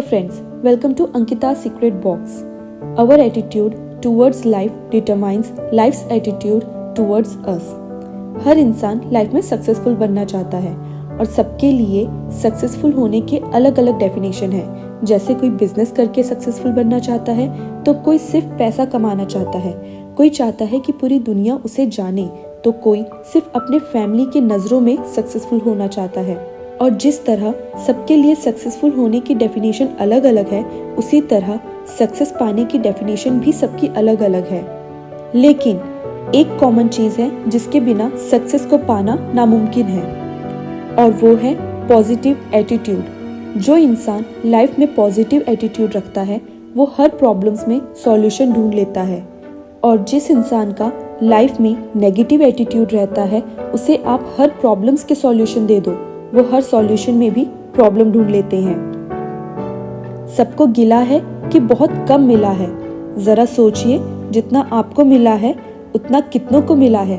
Friends, welcome to Ankita's Secret Box. Our attitude towards life determines life's attitude towards us. हर इंसान life में successful बनना चाहता है और सबके लिए सक्सेसफुल होने के अलग अलग डेफिनेशन है। जैसे कोई बिजनेस करके सक्सेसफुल बनना चाहता है तो कोई सिर्फ पैसा कमाना चाहता है, कोई चाहता है कि पूरी दुनिया उसे जाने, तो कोई सिर्फ अपने फैमिली की नज़रों में सक्सेसफुल होना चाहता है। और जिस तरह सबके लिए सक्सेसफुल होने की डेफिनेशन अलग अलग है, उसी तरह सक्सेस पाने की डेफिनेशन भी सबकी अलग अलग है। लेकिन एक कॉमन चीज़ है जिसके बिना सक्सेस को पाना नामुमकिन है, और वो है पॉजिटिव एटीट्यूड। जो इंसान लाइफ में पॉजिटिव एटीट्यूड रखता है वो हर प्रॉब्लम्स में सॉल्यूशन ढूंढ लेता है, और जिस इंसान का लाइफ में नेगेटिव एटीट्यूड रहता है उसे आप हर प्रॉब्लम्स के सॉल्यूशन दे दो, वो हर सॉल्यूशन में भी प्रॉब्लम ढूंढ लेते हैं। सबको गिला है कि बहुत कम मिला है। जरा सोचिए, जितना आपको मिला है उतना कितनों को मिला है।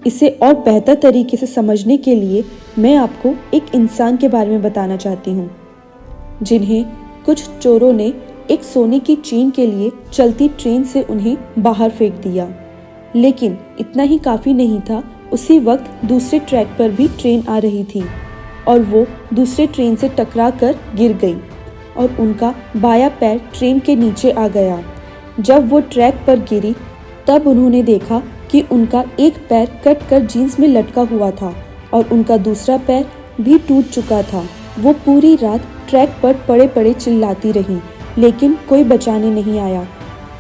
इसे और बेहतर तरीके से समझने के लिए मैं आपको एक इंसान के बारे में बताना चाहती हूँ, जिन्हें कुछ चोरों ने एक सोने की चेन के लिए चलती ट्रेन से उन्हें बाहर फेंक दिया। लेकिन इतना ही काफ़ी नहीं था। उसी वक्त दूसरे ट्रैक पर भी ट्रेन आ रही थी और वो दूसरे ट्रेन से टकरा कर गिर गई और उनका बायां पैर ट्रेन के नीचे आ गया। जब वो ट्रैक पर गिरी तब उन्होंने देखा कि उनका एक पैर कट कर जीन्स में लटका हुआ था और उनका दूसरा पैर भी टूट चुका था। वो पूरी रात ट्रैक पर पड़े पड़े चिल्लाती रही, लेकिन कोई बचाने नहीं आया,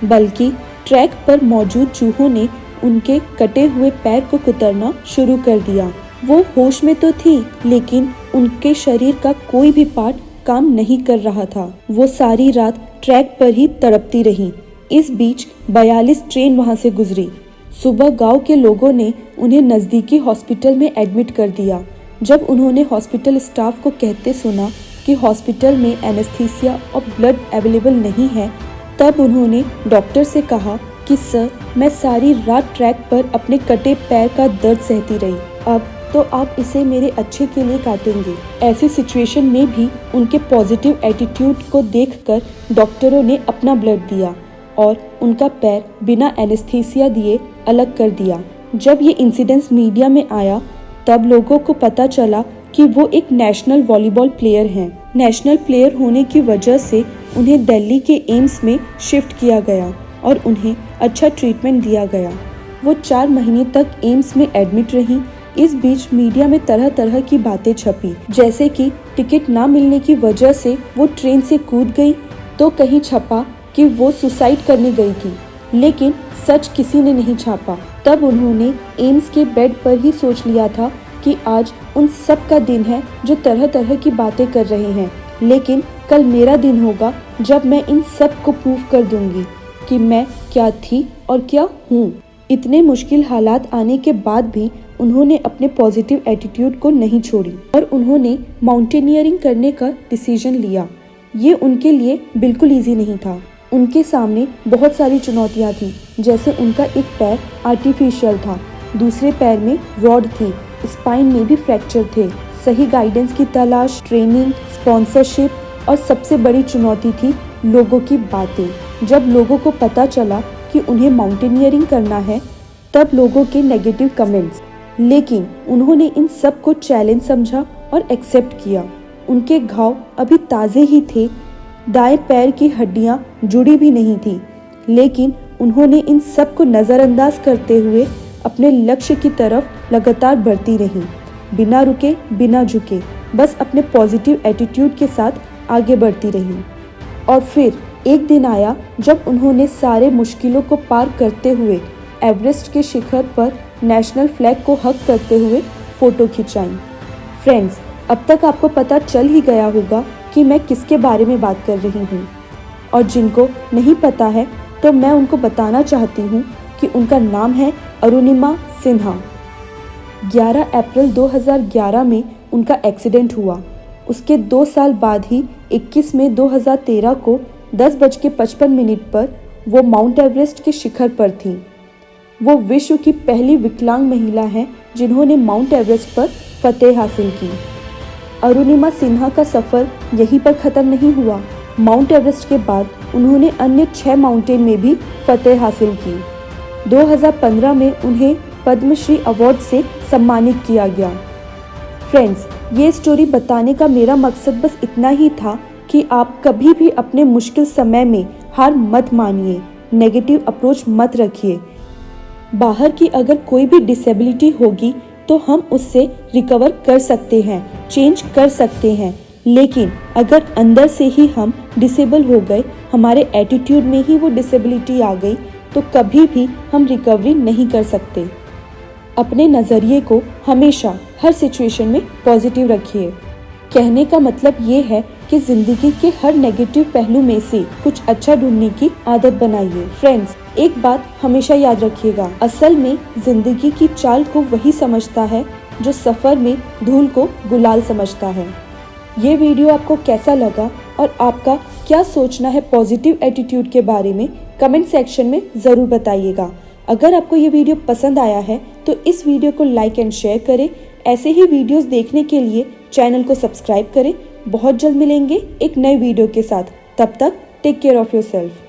बल्कि ट्रैक पर मौजूद चूहों ने उनके कटे हुए पैर को कुतरना शुरू कर दिया। वो होश में तो थी, लेकिन उनके शरीर का कोई भी पार्ट काम नहीं कर रहा था। वो सारी रात ट्रैक पर ही तड़पती रही। इस बीच 42 ट्रेन वहां से गुजरी। सुबह गांव के लोगों ने उन्हें नज़दीकी हॉस्पिटल में एडमिट कर दिया। जब उन्होंने हॉस्पिटल स्टाफ को कहते सुना कि हॉस्पिटल में एनेस्थीसिया और ब्लड अवेलेबल नहीं है, तब उन्होंने डॉक्टर से कहा कि सर, मैं सारी रात ट्रैक पर अपने कटे पैर का दर्द सहती रही, अब तो आप इसे मेरे अच्छे के लिए काटेंगे। ऐसी सिचुएशन में भी उनके पॉजिटिव एटीट्यूड को देखकर डॉक्टरों ने अपना ब्लड दिया और उनका पैर बिना एनेस्थीसिया दिए अलग कर दिया। जब ये इंसिडेंस मीडिया में आया तब लोगों को पता चला कि वो एक नेशनल वॉलीबॉल प्लेयर हैं। नेशनल प्लेयर होने की वजह से उन्हें दिल्ली के एम्स में शिफ्ट किया गया और उन्हें अच्छा ट्रीटमेंट दिया गया। वो 4 महीने तक एम्स में एडमिट रही। इस बीच मीडिया में तरह तरह की बातें छपी, जैसे कि टिकट ना मिलने की वजह से वो ट्रेन से कूद गई, तो कहीं छपा कि वो सुसाइड करने गई थी, लेकिन सच किसी ने नहीं छापा। तब उन्होंने एम्स के बेड पर ही सोच लिया था कि आज उन सब का दिन है जो तरह तरह की बातें कर रहे हैं, लेकिन कल मेरा दिन होगा जब मैं इन सब को प्रूव कर दूंगी कि मैं क्या थी और क्या हूँ। इतने मुश्किल हालात आने के बाद भी उन्होंने अपने पॉजिटिव एटीट्यूड को नहीं छोड़ी और उन्होंने माउंटेनियरिंग करने का डिसीजन लिया। ये उनके लिए बिल्कुल इजी नहीं था। उनके सामने बहुत सारी चुनौतियाँ थी, जैसे उनका एक पैर आर्टिफिशियल था, दूसरे पैर में रॉड थी, स्पाइन में भी फ्रैक्चर थे, सही गाइडेंस की तलाश, ट्रेनिंग, स्पॉन्सरशिप, और सबसे बड़ी चुनौती थी लोगों की बातें। जब लोगों को पता चला कि उन्हें माउंटेनियरिंग करना है तब लोगों के नेगेटिव कमेंट्स, लेकिन उन्होंने इन सब को चैलेंज समझा और एक्सेप्ट किया। उनके घाव अभी ताज़े ही थे, दाएं पैर की हड्डियां जुड़ी भी नहीं थी, लेकिन उन्होंने इन सब को नज़रअंदाज करते हुए अपने लक्ष्य की तरफ लगातार बढ़ती रही, बिना रुके बिना झुके, बस अपने पॉजिटिव एटीट्यूड के साथ आगे बढ़ती रही। और फिर एक दिन आया जब उन्होंने सारे मुश्किलों को पार करते हुए एवरेस्ट के शिखर पर नेशनल फ्लैग को हग करते हुए फ़ोटो खिंचाई। फ्रेंड्स, अब तक आपको पता चल ही गया होगा कि मैं किसके बारे में बात कर रही हूँ, और जिनको नहीं पता है तो मैं उनको बताना चाहती हूँ कि उनका नाम है अरुणिमा सिन्हा। 11 अप्रैल 2011 में उनका एक्सीडेंट हुआ। उसके 2 साल बाद ही 21 मई 2013 को 10:55 पर वो माउंट एवरेस्ट के शिखर पर थी। वो विश्व की पहली विकलांग महिला हैं जिन्होंने माउंट एवरेस्ट पर फतेह हासिल की। अरुणिमा सिन्हा का सफ़र यहीं पर ख़त्म नहीं हुआ। माउंट एवरेस्ट के बाद उन्होंने अन्य 6 माउंटेन में भी फतेह हासिल की। 2015 में उन्हें पद्मश्री अवार्ड से सम्मानित किया गया। फ्रेंड्स, ये स्टोरी बताने का मेरा मकसद बस इतना ही था कि आप कभी भी अपने मुश्किल समय में हार मत मानिए, नेगेटिव अप्रोच मत रखिए। बाहर की अगर कोई भी डिसेबिलिटी होगी तो हम उससे रिकवर कर सकते हैं, चेंज कर सकते हैं, लेकिन अगर अंदर से ही हम डिसेबल हो गए, हमारे एटीट्यूड में ही वो डिसेबिलिटी आ गई, तो कभी भी हम रिकवरी नहीं कर सकते। अपने नज़रिए को हमेशा हर सिचुएशन में पॉजिटिव रखिए। कहने का मतलब ये है कि जिंदगी के हर नेगेटिव पहलू में से कुछ अच्छा ढूंढने की आदत बनाइए। फ्रेंड्स, एक बात हमेशा याद रखिएगा, असल में जिंदगी की चाल को वही समझता है जो सफर में धूल को गुलाल समझता है। ये वीडियो आपको कैसा लगा और आपका क्या सोचना है पॉजिटिव एटीट्यूड के बारे में, कमेंट सेक्शन में ज़रूर बताइएगा। अगर आपको ये वीडियो पसंद आया है तो इस वीडियो को लाइक एंड शेयर करें। ऐसे ही वीडियोस देखने के लिए चैनल को सब्सक्राइब करें। बहुत जल्द मिलेंगे एक नए वीडियो के साथ। तब तक टेक केयर ऑफ़ योरसेल्फ।